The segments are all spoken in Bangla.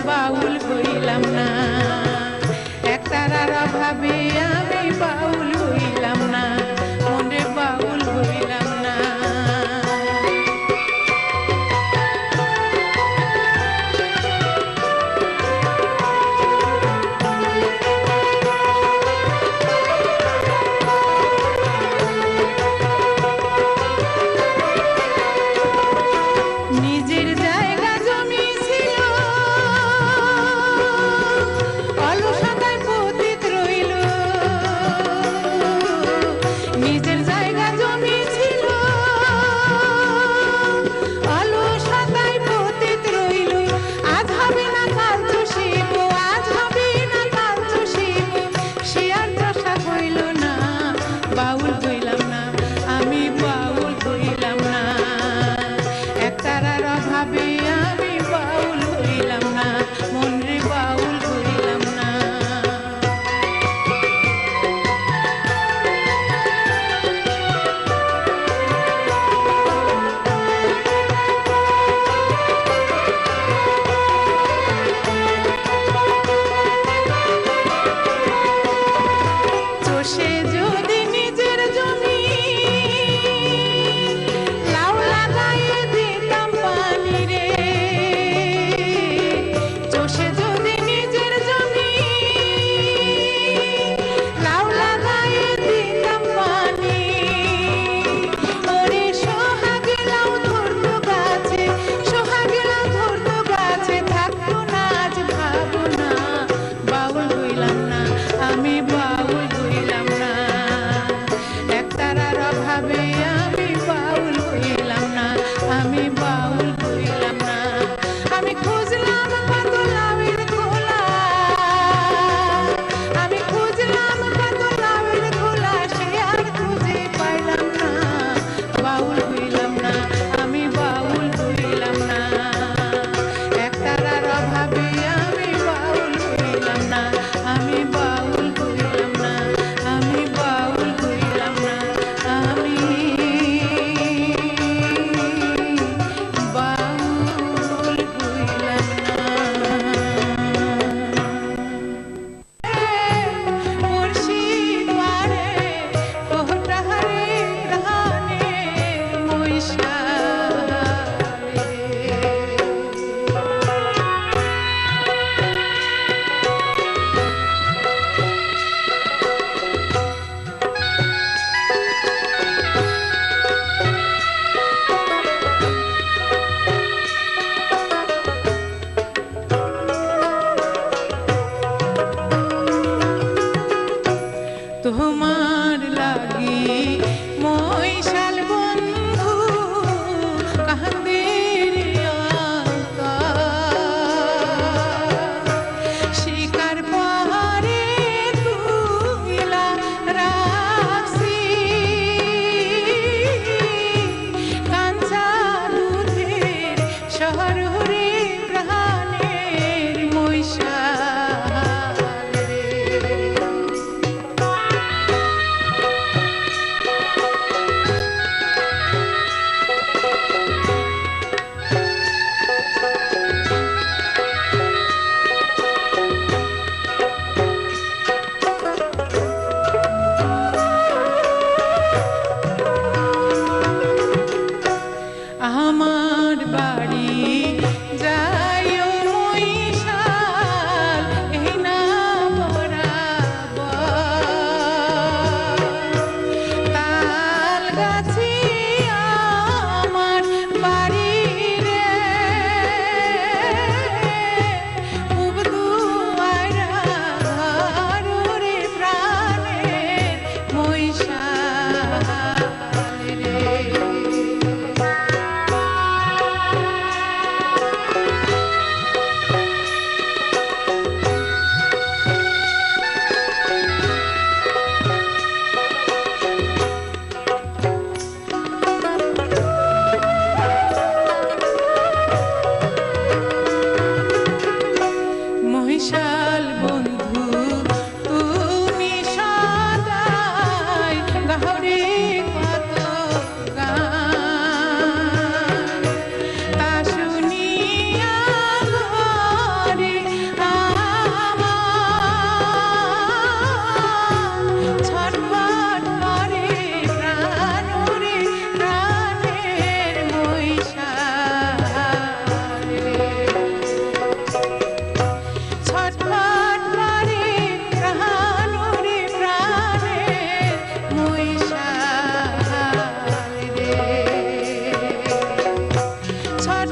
বাউল হইলাম না, একতারার অভাবে আমি বাউল হইলাম না, মনে বাউল হইলাম না। নিজের জায়গা জমি ছিল, অলসতায় পতিত রইল। নিজের জায়গা জমি ছিল, অলসতায় পতিত রইল। আজ হবে না কাল চষিব, আজ হবে না কাল চষিব, সে আর চষা হইল না, বাউল হইলাম না, আমি বাউল হইলাম না, একতারার অভাবে আমি বাউল হইলাম না, মনরে বাউল হইলাম না।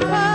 বাবা